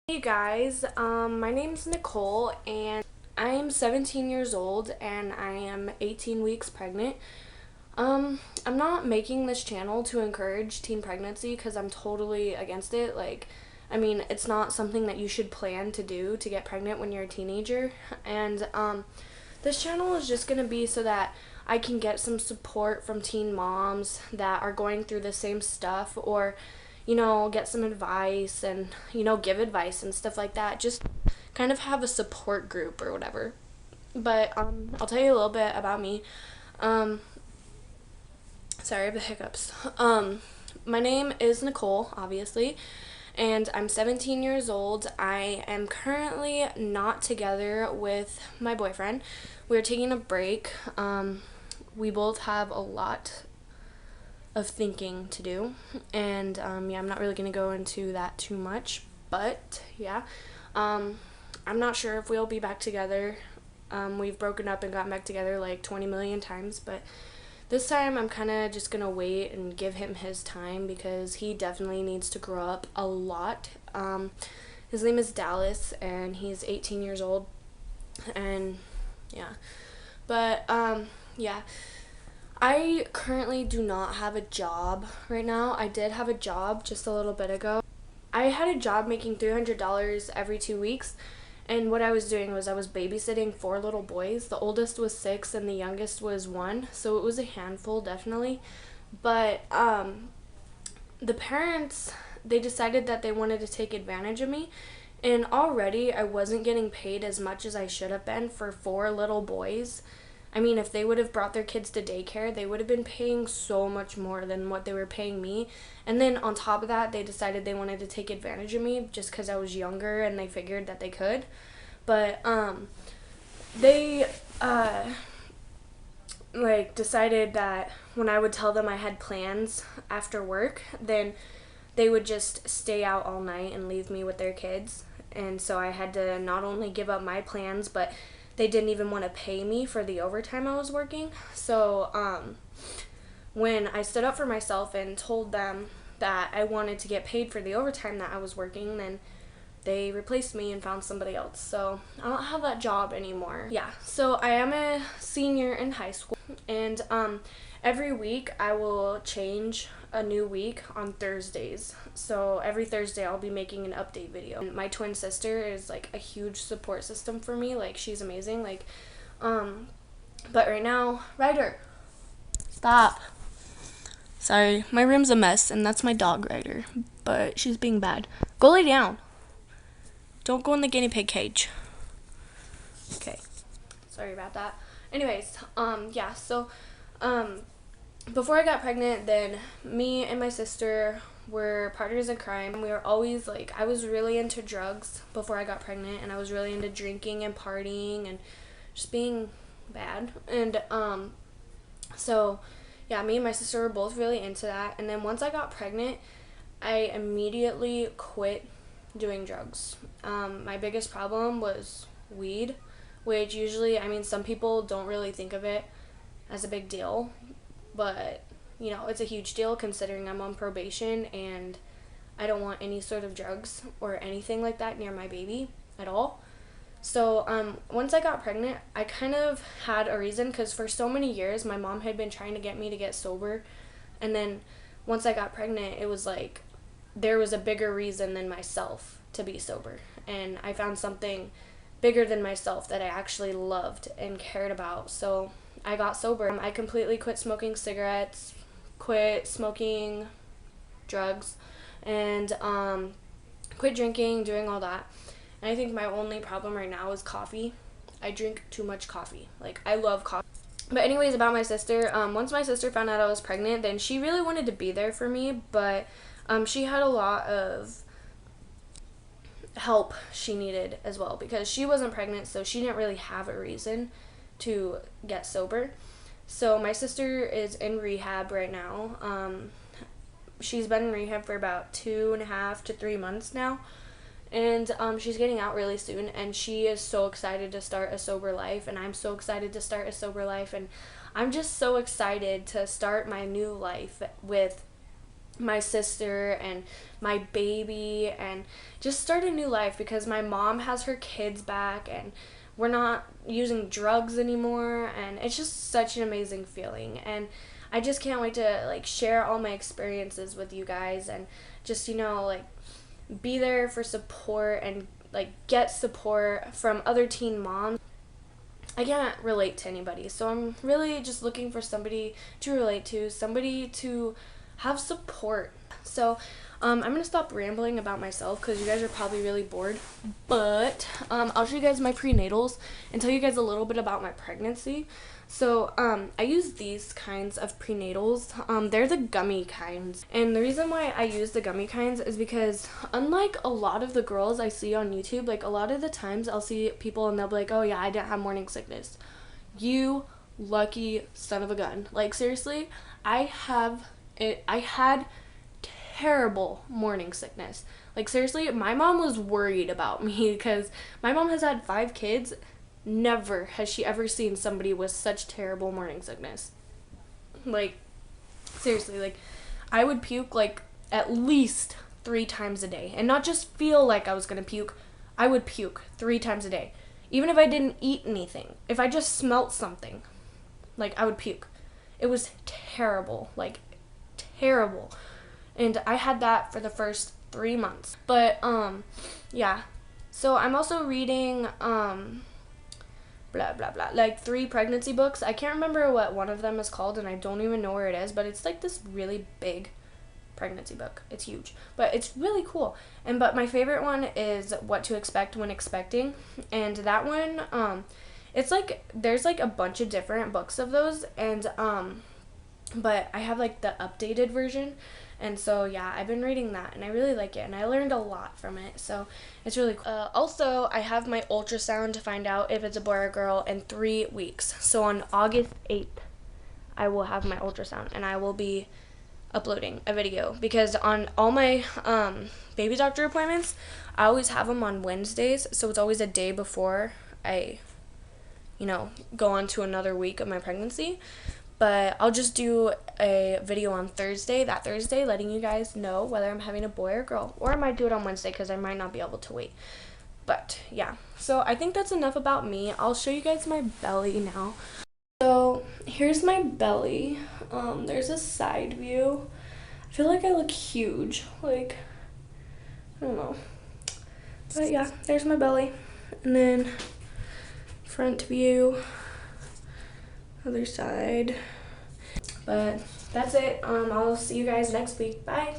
Hey guys, my name's Nicole and I am 17 years old and I am 18 weeks pregnant. I'm not making this channel to encourage teen pregnancy because I'm totally against it. It's not something that you should plan to do to get pregnant when you're a teenager. And this channel is just going to be so that I can get some support from teen moms that are going through the same stuff, or get some advice and, give advice and stuff like that. Just kind of have a support group or whatever. But I'll tell you a little bit about me. Sorry, I have the hiccups. My name is Nicole, obviously, and I'm 17 years old. I am currently not together with my boyfriend. We're taking a break. We both have a lot of thinking to do, and I'm not really going to go into that too much, but I'm not sure if we'll be back together. We've broken up and gotten back together like 20 million times, but this time I'm kind of just going to wait and give him his time because he definitely needs to grow up a lot. His name is Dallas and he's 18 years old, and but I currently do not have a job right now. I did have a job just a little bit ago. I had a job making $300 every 2 weeks, and what I was doing was I was babysitting 4 little boys. The oldest was 6 and the youngest was 1, so it was a handful, definitely. But the parents, they decided that they wanted to take advantage of me, and already I wasn't getting paid as much as I should have been for 4 little boys. I mean, if they would have brought their kids to daycare, they would have been paying so much more than what they were paying me. And then on top of that, they decided they wanted to take advantage of me just because I was younger and they figured that they could. But they decided that when I would tell them I had plans after work, then they would just stay out all night and leave me with their kids. And so I had to not only give up my plans, but they didn't even want to pay me for the overtime I was working. So when I stood up for myself and told them that I wanted to get paid for the overtime that I was working, then they replaced me and found somebody else. So I don't have that job anymore. So I am a senior in high school, and every week I will change a new week on Thursdays. So every Thursday I'll be making an update video. And my twin sister is like a huge support system for me. Like, she's amazing. But right now, Ryder, stop. Sorry, my room's a mess, and that's my dog, Ryder. But she's being bad. Go lay down. Don't go in the guinea pig cage. Okay. Sorry about that. Anyways, before I got pregnant, then me and my sister were partners in crime. We were always I was really into drugs before I got pregnant, and I was really into drinking and partying and just being bad. And me and my sister were both really into that. And then once I got pregnant, I immediately quit doing drugs. My biggest problem was weed, which usually, some people don't really think of it as a big deal, but it's a huge deal considering I'm on probation and I don't want any sort of drugs or anything like that near my baby at all. So once I got pregnant, I kind of had a reason, because for so many years my mom had been trying to get me to get sober, and then once I got pregnant, it was like there was a bigger reason than myself to be sober, and I found something bigger than myself that I actually loved and cared about. So I got sober. I completely quit smoking cigarettes, quit smoking drugs, and quit drinking, doing all that. And I think my only problem right now is coffee. I drink too much coffee. I love coffee. But anyways, about my sister, once my sister found out I was pregnant, then she really wanted to be there for me, but she had a lot of help she needed as well, because she wasn't pregnant, so she didn't really have a reason to get sober. So my sister is in rehab right now. She's been in rehab for about 2.5 to 3 months now, and she's getting out really soon, and she is so excited to start a sober life, and I'm so excited to start a sober life, and I'm just so excited to start my new life with my sister and my baby and just start a new life, because my mom has her kids back and we're not using drugs anymore, and it's just such an amazing feeling. And I just can't wait to like share all my experiences with you guys, and just, you know, like be there for support and like get support from other teen moms. I can't relate to anybody, so I'm really just looking for somebody to relate to, somebody to have support. So I'm gonna stop rambling about myself because you guys are probably really bored, but I'll show you guys my prenatals and tell you guys a little bit about my pregnancy. So I use these kinds of prenatals. They're the gummy kinds, and the reason why I use the gummy kinds is because, unlike a lot of the girls I see on YouTube, like a lot of the times I'll see people and they'll be like, oh yeah, I didn't have morning sickness. You lucky son of a gun. Like seriously, I had terrible morning sickness. Like seriously, my mom was worried about me because my mom has had 5 kids. Never has she ever seen somebody with such terrible morning sickness. Like seriously, like I would puke like at least 3 times a day, and not just feel like I was gonna puke. I would puke 3 times a day, even if I didn't eat anything. If I just smelt something, like I would puke. It was terrible, like terrible. And I had that for the first 3 months. But yeah. So I'm also reading blah blah blah, like 3 pregnancy books. I can't remember what one of them is called, and I don't even know where it is, but it's like this really big pregnancy book. It's huge, but it's really cool. But my favorite one is What to Expect When Expecting, and that one, it's like there's like a bunch of different books of those, and but I have like the updated version. And so yeah, I've been reading that and I really like it, and I learned a lot from it, so it's really cool. Also, I have my ultrasound to find out if it's a boy or girl in 3 weeks. So on August 8th, I will have my ultrasound, and I will be uploading a video, because on all my baby doctor appointments, I always have them on Wednesdays, so it's always a day before I, you know, go on to another week of my pregnancy. But I'll just do a video on that Thursday, letting you guys know whether I'm having a boy or girl. Or I might do it on Wednesday because I might not be able to wait. But yeah, so I think that's enough about me. I'll show you guys my belly now. So here's my belly. There's a side view. I feel like I look huge. Like, I don't know. But yeah, there's my belly. And then front view. Other side. But that's it. I'll see you guys next week. Bye.